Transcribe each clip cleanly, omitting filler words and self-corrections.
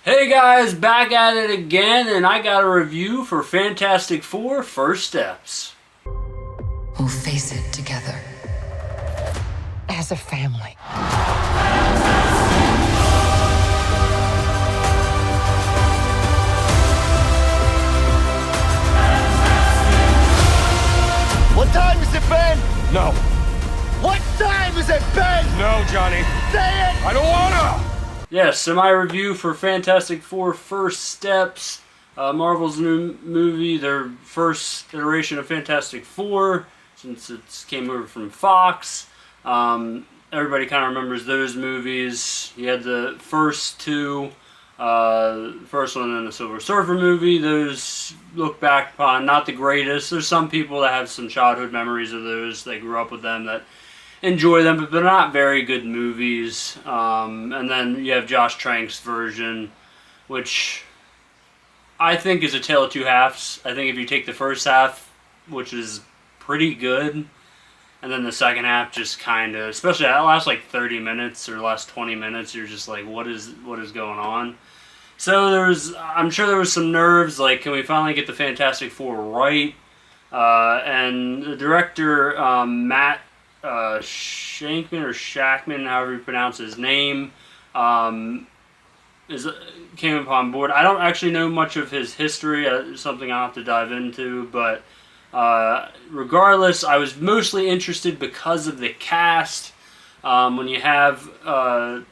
Hey guys, back at it again, and I got a review for Fantastic Four: First Steps. We'll face it together. As a family. What time is it, Ben? No. What time is it, Ben? No, Johnny. Say it! I don't wanna! Yes, so my review for Fantastic Four: First Steps, Marvel's new movie, their first iteration of Fantastic Four, since it came over from Fox. Everybody kind of remembers those movies. You had the first two, the first one and the Silver Surfer movie. Those look back upon, not the greatest. There's some people that have some childhood memories of those. They grew up with them that enjoy them, but they're not very good movies. And then you have Josh Trank's version, which I think is a tale of two halves. I think if you take the first half, which is pretty good, and then the second half just kind of, especially that last like 30 minutes or last 20 minutes, you're just like, what is going on? So I'm sure there was some nerves, like, can we finally get the Fantastic Four right? And the director, Matt Shankman, however you pronounce his name, came upon board. I don't actually know much of his history, something I'll have to dive into, but regardless, I was mostly interested because of the cast. When you have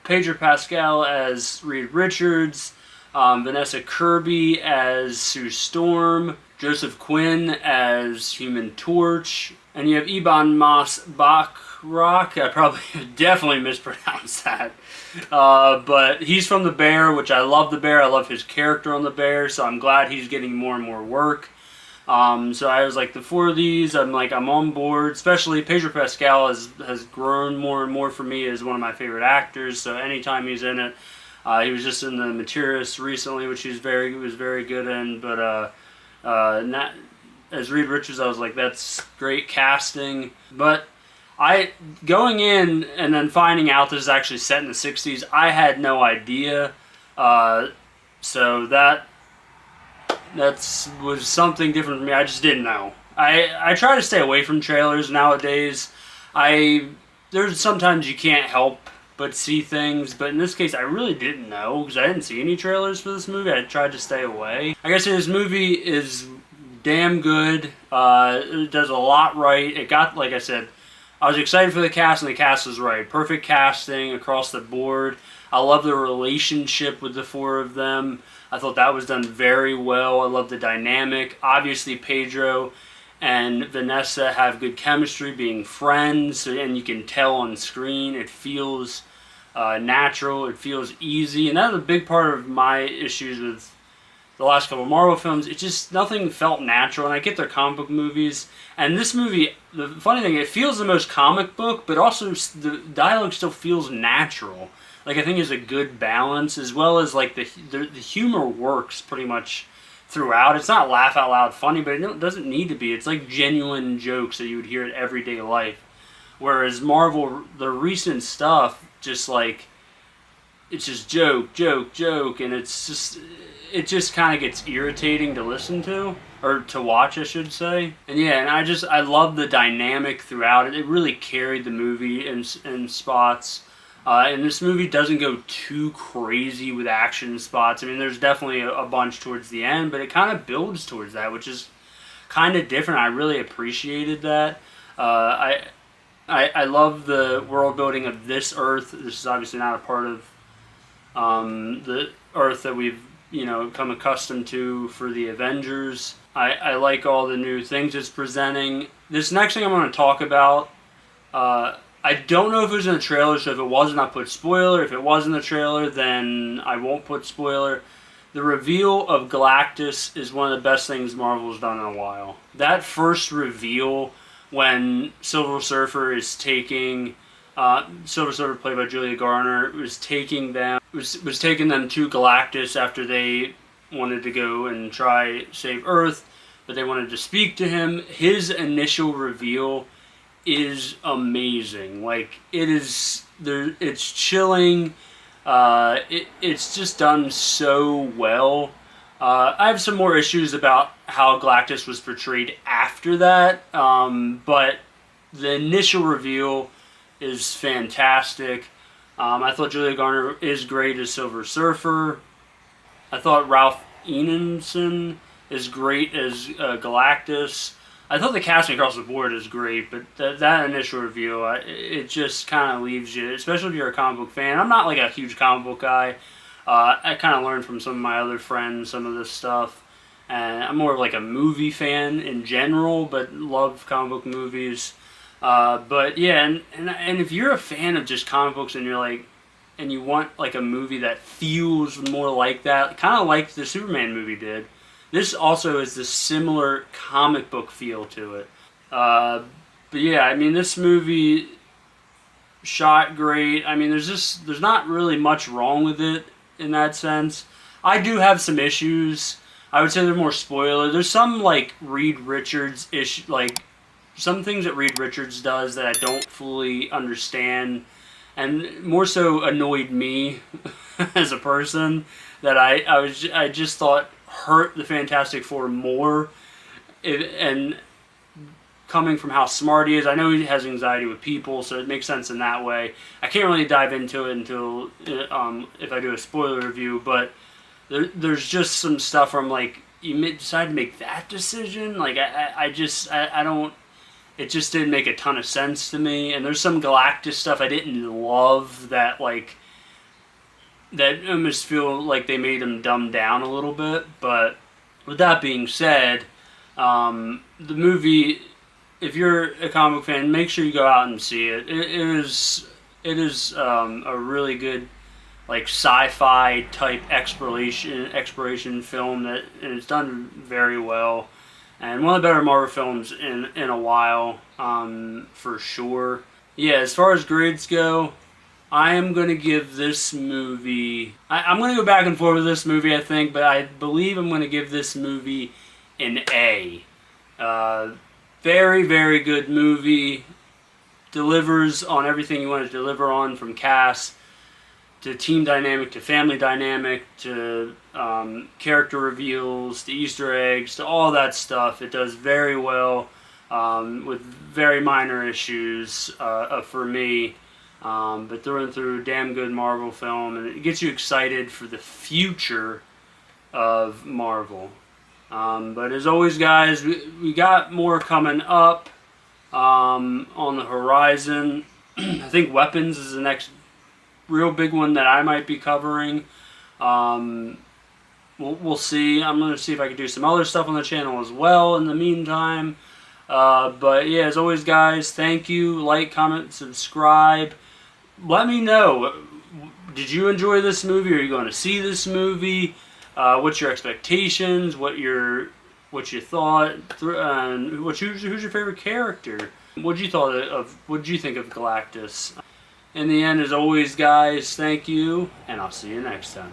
Pedro Pascal as Reed Richards, Vanessa Kirby as Sue Storm, Joseph Quinn as Human Torch, and you have Ebon Moss-Bachrach. I probably definitely mispronounced that. But he's from The Bear, which I love The Bear. I love his character on The Bear, so I'm glad he's getting more and more work. So I was like, the four of these, I'm on board. Especially Pedro Pascal has grown more and more for me as one of my favorite actors. So anytime he's in it, he was just in The Materialist recently, which he was very good in. But as Reed Richards, I was like, that's great casting. But going in and then finding out this is actually set in the 60s, I had no idea. So that was something different for me. I just didn't know. I try to stay away from trailers nowadays. There's sometimes you can't help but see things, but in this case I really didn't know because I didn't see any trailers for this movie. I tried to stay away. I guess this movie is damn good. It does a lot right. It got, like I said, I was excited for the cast, and the cast was right. Perfect casting across the board. I love the relationship with the four of them. I thought that was done very well. I love the dynamic. Obviously, Pedro and Vanessa have good chemistry, being friends, and you can tell on screen. It feels natural. It feels easy, and that was a big part of my issues with the last couple of Marvel films. It just, nothing felt natural, and I get their comic book movies, and this movie, the funny thing, it feels the most comic book, but also the dialogue still feels natural. Like, I think it's a good balance, as well as like the humor works pretty much throughout. It's not laugh out loud funny, but it doesn't need to be. It's like genuine jokes that you would hear in everyday life. Whereas Marvel, the recent stuff, just like, it's just joke, and it just kind of gets irritating to listen to, or to watch, I should say. And yeah, and I love the dynamic throughout it. It really carried the movie in spots. And this movie doesn't go too crazy with action spots. I mean, there's definitely a bunch towards the end, but it kind of builds towards that, which is kind of different. I really appreciated that. I love the world building of this Earth. This is obviously not a part of the Earth that we've come accustomed to for the Avengers. I like all the new things it's presenting. This next thing I'm going to talk about, I don't know if it was in the trailer, so if it wasn't, I'll put spoiler. If it was in the trailer, then I won't put spoiler. The reveal of Galactus is one of the best things Marvel's done in a while. That first reveal when Silver Surfer is taking, Silver Surfer played by Julia Garner, was taking them to Galactus after they wanted to go and try save Earth, but they wanted to speak to him. His initial reveal is amazing. Like, it's chilling. It's just done so well. I have some more issues about how Galactus was portrayed after that, but the initial reveal is fantastic. I thought Julia Garner is great as Silver Surfer. I thought Ralph Ineson is great as Galactus. I thought the casting across the board is great, but that initial review, it just kind of leaves you, especially if you're a comic book fan. I'm not like a huge comic book guy. I kind of learned from some of my other friends some of this stuff. And I'm more of like a movie fan in general, but love comic book movies. But yeah, and if you're a fan of just comic books and you're like, and you want like a movie that feels more like that, kind of like the Superman movie did, this also has this similar comic book feel to it. But yeah, I mean, this movie shot great. I mean, there's not really much wrong with it in that sense. I do have some issues. I would say they're more spoiler. There's some like Reed Richards issue, like some things that Reed Richards does that I don't fully understand, and more so annoyed me as a person, that I just thought hurt the Fantastic Four more. And coming from how smart he is, I know he has anxiety with people, so it makes sense in that way. I can't really dive into it until if I do a spoiler review, but there's just some stuff where I'm like, you decided to make that decision? Like, I don't... It just didn't make a ton of sense to me. And there's some Galactus stuff I didn't love that, like, that almost feel like they made him dumb down a little bit. But with that being said, the movie, if you're a comic book fan, make sure you go out and see it. It is a really good, like, sci-fi type exploration film and it's done very well. And one of the better Marvel films in a while, for sure. Yeah, as far as grades go, I am going to give this movie... I'm going to go back and forth with this movie, I think, but I believe I'm going to give this movie an A. Very, very good movie. Delivers on everything you want to deliver on, from cast to team dynamic to family dynamic to character reveals to Easter eggs to all that stuff. It does very well with very minor issues for me. But through and through, damn good Marvel film, and it gets you excited for the future of Marvel. But as always, guys, we got more coming up on the horizon. I think Weapons is the next real big one that I might be covering. We'll see. I'm going to see if I can do some other stuff on the channel as well in the meantime. But yeah, as always, guys, thank you. Like, comment, subscribe. Let me know. Did you enjoy this movie? Are you going to see this movie? What's your expectations? What you thought? Who's your favorite character? What did you think of Galactus? In the end, as always, guys, thank you, and I'll see you next time.